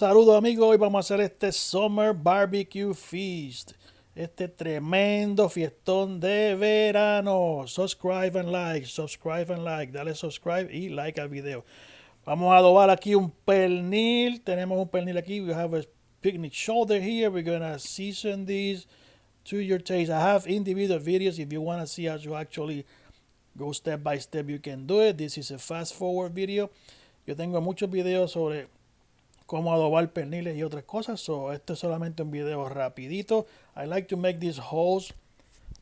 Saludos amigos, hoy vamos a hacer este Summer Barbecue Feast. Este tremendo fiestón de verano. Subscribe and like. Dale subscribe y like al video. Vamos a adobar aquí un pernil. Tenemos un pernil aquí. We have a picnic shoulder here. We're gonna season these to your taste. I have individual videos. If you want to see how you actually go step by step, you can do it. This is a fast forward video. Yo tengo muchos videos sobre cómo adobar perniles y otras cosas. So, este es solamente un video rapidito. I like to make these holes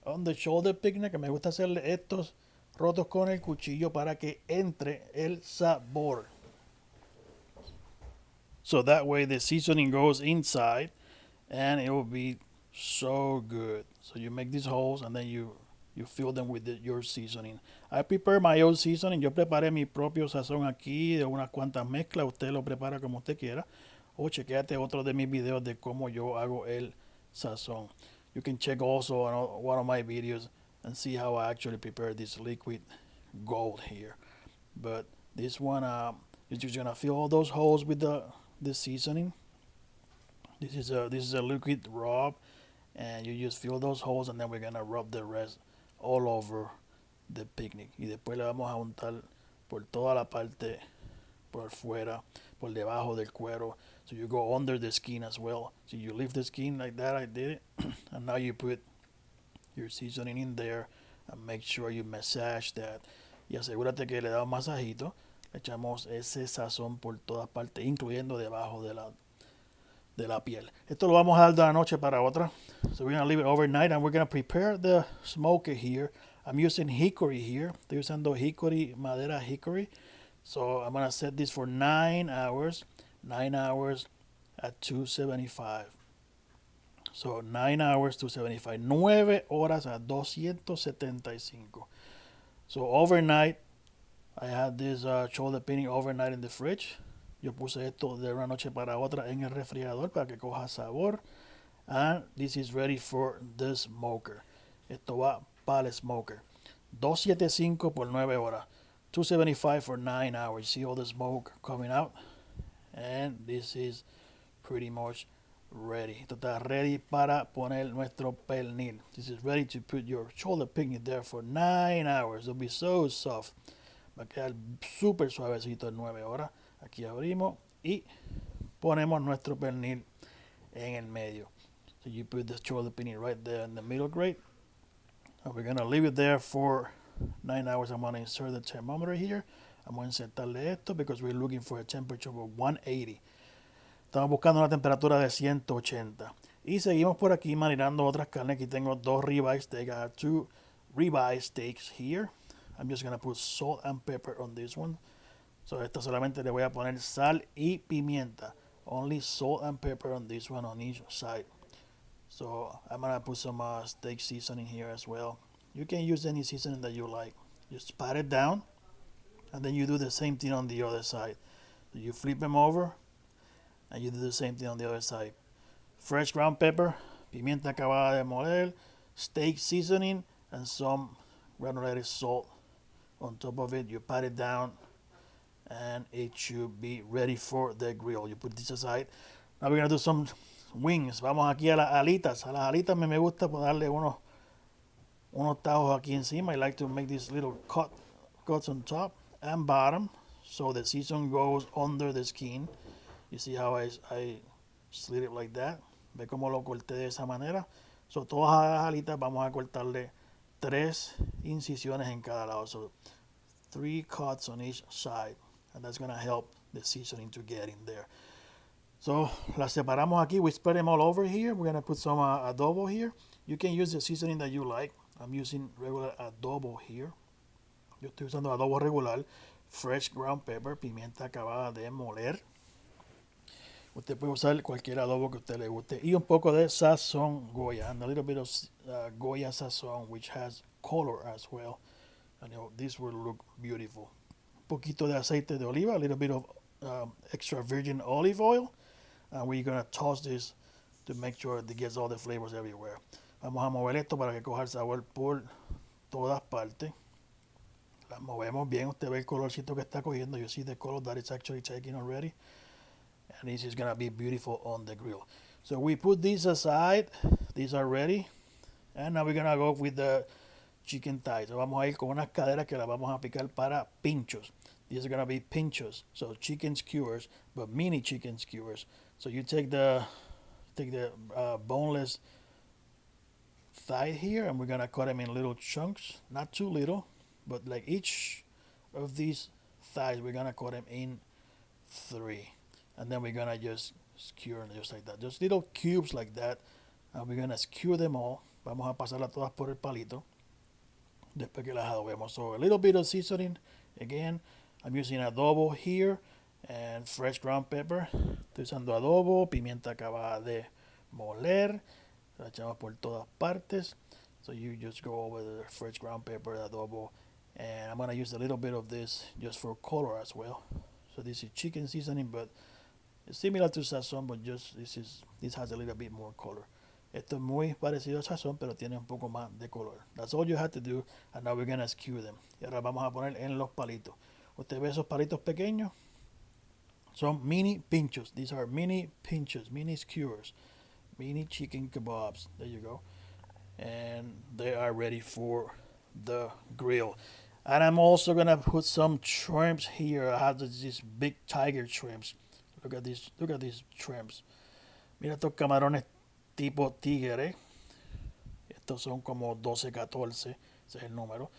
on the shoulder picnic. Que me gusta hacerle estos rotos con el cuchillo para que entre el sabor. So that way the seasoning goes inside and it will be so good. So you make these holes and then you fill them with your seasoning. I prepare my own seasoning. Yo preparé mi propio sazón aquí de unas cuantas mezclas. Usted lo prepara como usted quiera. O chequeate otro de mis videos de cómo yo hago el sazón. You can check also on one of my videos and see how I actually prepare this liquid gold here. But this one, you're just gonna fill all those holes with the seasoning. This is a liquid rub, and you just fill those holes, and then we're gonna rub the rest all over the picnic. Y después le vamos a untar por toda la parte, por fuera, por debajo del cuero. So you go under the skin as well. So you leave the skin like that, I did it. And now you put your seasoning in there and make sure you massage that. Y asegúrate que le da un masajito. Le echamos ese sazón por todas partes, incluyendo debajo de la piel. Esto lo vamos a dar de una noche para otra. So we're gonna leave it overnight and we're gonna prepare the smoker here. I'm using hickory here. Estoy usando hickory, madera hickory. So I'm gonna set this for 9 hours. 9 hours at 275. So 9 hours 275. 9 horas a 275. So overnight, I had this shoulder pinning overnight in the fridge. Yo puse esto de una noche para otra en el refrigerador para que coja sabor. And this is ready for the smoker. Esto va para el smoker. 275 por 9 horas. 275 for 9 hours. See all the smoke coming out? And this is pretty much ready. Esto está ready para poner nuestro pernil. This is ready to put your shoulder picnic there for 9 hours. It'll be so soft. Va a quedar súper suavecito en 9 horas. Aquí abrimos y ponemos nuestro pernil en el medio. So you put the shoulder picnic right there in the middle grate. And we're going to leave it there for 9 hours. I'm going to insert the thermometer here. Vamos a insertarle esto because we're looking for a temperature of 180. Estamos buscando una temperatura de 180. Y seguimos por aquí marinando otras carnes. Aquí tengo dos ribeye steaks. I have two ribeye steaks here. I'm just going to put salt and pepper on this one. So esto solamente le voy a poner sal y pimienta. Only salt and pepper on this one on each side. So I'm going to put some steak seasoning here as well. You can use any seasoning that you like. Just pat it down. And then you do the same thing on the other side. So you flip them over. And you do the same thing on the other side. Fresh ground pepper. Pimienta acabada de moler. Steak seasoning. And some granulated salt on top of it. You pat it down. And it should be ready for the grill. You put this aside. Now we're going to do some wings. Vamos aquí a las alitas. A las alitas me gusta darle unos tajos aquí encima. I like to make these little cuts on top and bottom. So the season goes under the skin. You see how I slit it like that. Ve cómo lo corté de esa manera. So todas las alitas vamos a cortarle 3 incisiones en cada lado. So 3 cuts on each side. And that's going to help the seasoning to get in there. So las separamos aquí. We spread them all over here. We're going to put some adobo here. You can use the seasoning that you like. I'm using regular adobo here. Yo estoy usando adobo regular. Fresh ground pepper, pimienta acabada de moler. Usted puede usar cualquier adobo que a usted le guste. Y un poco de sazón Goya. And a little bit of Goya sazón, which has color as well. And this will look beautiful. Un poquito de aceite de oliva, a little bit of extra virgin olive oil. And we're going to toss this to make sure it gets all the flavors everywhere. Vamos a mover esto para que coja el sabor por todas partes. La movemos bien. Usted ve el colorcito que está cogiendo. You see the color that it's actually taking already. and this is gonna be beautiful on the grill. So we put these aside. These are ready, and now we're gonna go with the chicken thighs. So vamos a ir con unas caderas que las vamos a picar para pinchos. These are gonna be pinchos, so chicken skewers, but mini chicken skewers. So you take the boneless thigh here, and we're gonna cut them in little chunks, not too little, but like each of these thighs, we're gonna cut them in three, and then we're gonna just skewer them just like that, just little cubes like that, and we're gonna skewer them all. Vamos a pasarlas todas por el palito después que las adobemos. So a little bit of seasoning. Again, I'm using adobo here and fresh ground pepper. Estoy usando adobo, pimienta acabada de moler. La echamos por todas partes. So you just go over the fresh ground pepper, adobo, and I'm gonna use a little bit of this just for color as well. So this is chicken seasoning, but it's similar to sazon, but just this has a little bit more color. Esto es muy parecido a sazón, pero tiene un poco más de color. That's all you have to do, and now we're gonna skew them. Y ahora vamos a poner en los palitos. Usted ve esos palitos pequeños, son mini pinchos. These are mini pinchos, mini skewers, mini chicken kebabs. There you go. And they are ready for the grill. And I'm also gonna put some shrimps here. I have these big tiger shrimps. Look at these shrimps. Mira estos camarones tipo tigre. Estos son como 12, 14. Ese es el número.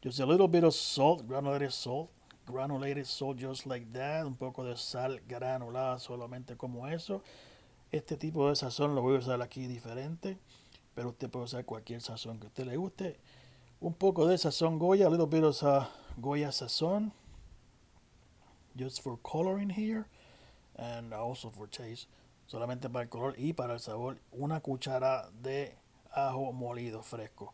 Just a little bit of salt, granulated salt. Granulated salt just like that. Un poco de sal granulada solamente como eso. Este tipo de sazón lo voy a usar aquí diferente, pero usted puede usar cualquier sazón que a usted le guste. Un poco de sazón Goya, a little bit of Goya sazón, just for coloring here, and also for taste, solamente para el color y para el sabor. Una cuchara de ajo molido fresco,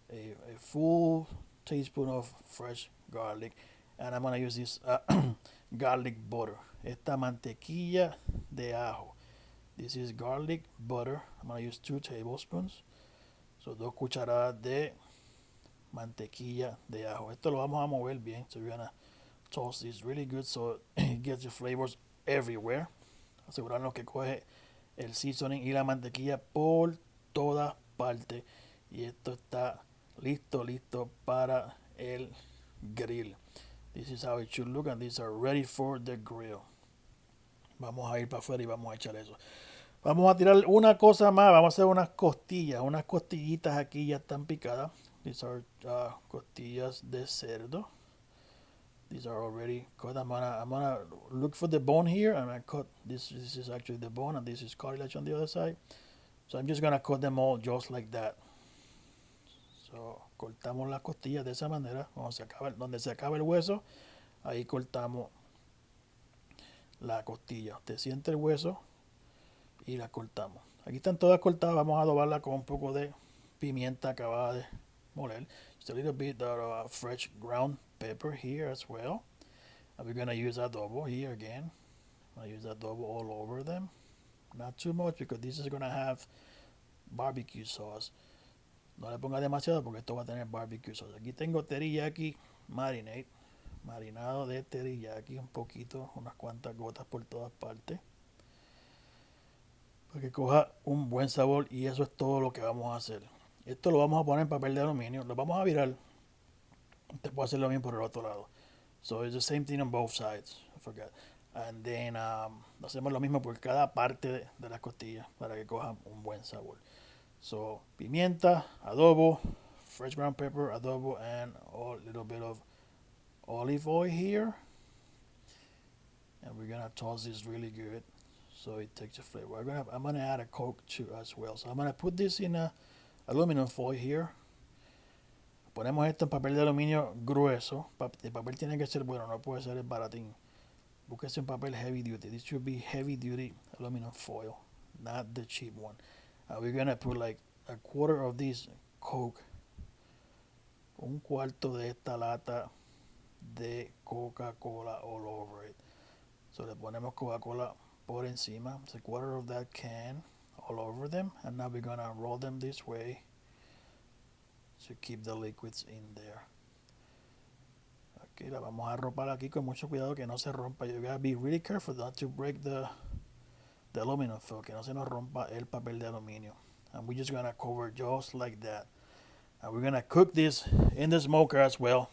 a full teaspoon of fresh garlic, and I'm gonna use this garlic butter, esta mantequilla de ajo. This is garlic butter. I'm gonna use 2 tablespoons. So 2 cucharadas de mantequilla de ajo. Esto lo vamos a mover bien. So we're gonna toast this really good so it gets the flavors everywhere. Asegurarnos que coge el seasoning y la mantequilla por todas partes. Y esto está listo para el grill. This is how it should look, and these are ready for the grill. Vamos a ir para afuera y vamos a echar eso. Vamos a tirar una cosa más. Vamos a hacer unas costillas. Unas costillitas aquí ya están picadas. These are costillas de cerdo. These are already cut. I'm gonna look for the bone here, and I cut this. This is actually the bone, and this is cartilage on the other side. So I'm just gonna cut them all just like that. So cortamos las costillas de esa manera. Donde se acaba el hueso, ahí cortamos la costilla. Usted siente el hueso y la cortamos. Aquí están todas cortadas. Vamos a adobarla con un poco de pimienta acabada de moler. Just a little bit of fresh ground pepper here as well. And we're gonna use adobo here again. I use adobo all over them. Not too much because this is gonna have barbecue sauce. No le ponga demasiado porque esto va a tener barbecue sauce. Aquí tengo teriyaki marinade. Marinado de teriyaki un poquito, unas cuantas gotas por todas partes. Para que coja un buen sabor, y eso es todo lo que vamos a hacer. Esto lo vamos a poner en papel de aluminio, lo vamos a virar. Usted puede hacerlo bien por el otro lado. So it's the same thing on both sides. I forgot. And then hacemos lo mismo por cada parte de las costillas para que coja un buen sabor. So pimienta, adobo, fresh ground pepper, adobo, and a little bit of olive oil here. And we're gonna toss this really good so it takes the flavor. I'm gonna add a Coke too as well. So I'm gonna put this in a aluminum foil here. Ponemos esto en papel de aluminio grueso. El papel tiene que ser bueno, no puede ser el baratín. Búsquese un papel heavy duty. This should be heavy duty aluminum foil, not the cheap one. We're gonna put like a quarter of this Coke, un cuarto de esta lata de Coca-Cola all over it. So le ponemos Coca-Cola por encima. It's a quarter of that can all over them. And now we're gonna roll them this way to keep the liquids in there. Ok, la vamos a arropar aquí con mucho cuidado que no se rompa. You gotta be really careful not to break the aluminum foil, que no se nos rompa el papel de aluminio. And we're just gonna cover just like that. And we're gonna cook this in the smoker as well.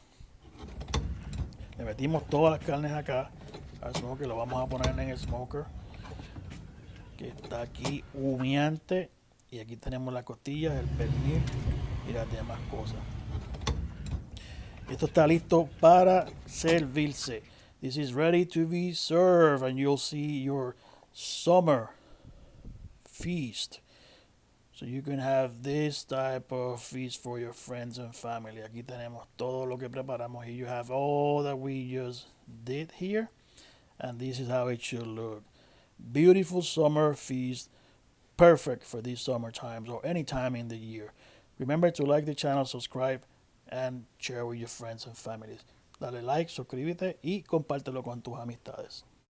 Le metimos todas las carnes acá al smoker, lo vamos a poner en el smoker que está aquí humeante. Y aquí tenemos las costillas, el pernil y las demás cosas. Esto está listo para servirse. This is ready to be served and you'll see your summer feast. So you can have this type of feast for your friends and family. Aquí tenemos todo lo que preparamos. Here you have all that we just did here. And this is how it should look. Beautiful summer feast. Perfect for these summer times or any time in the year. Remember to like the channel, subscribe, and share with your friends and families. Dale like, suscríbete y compártelo con tus amistades.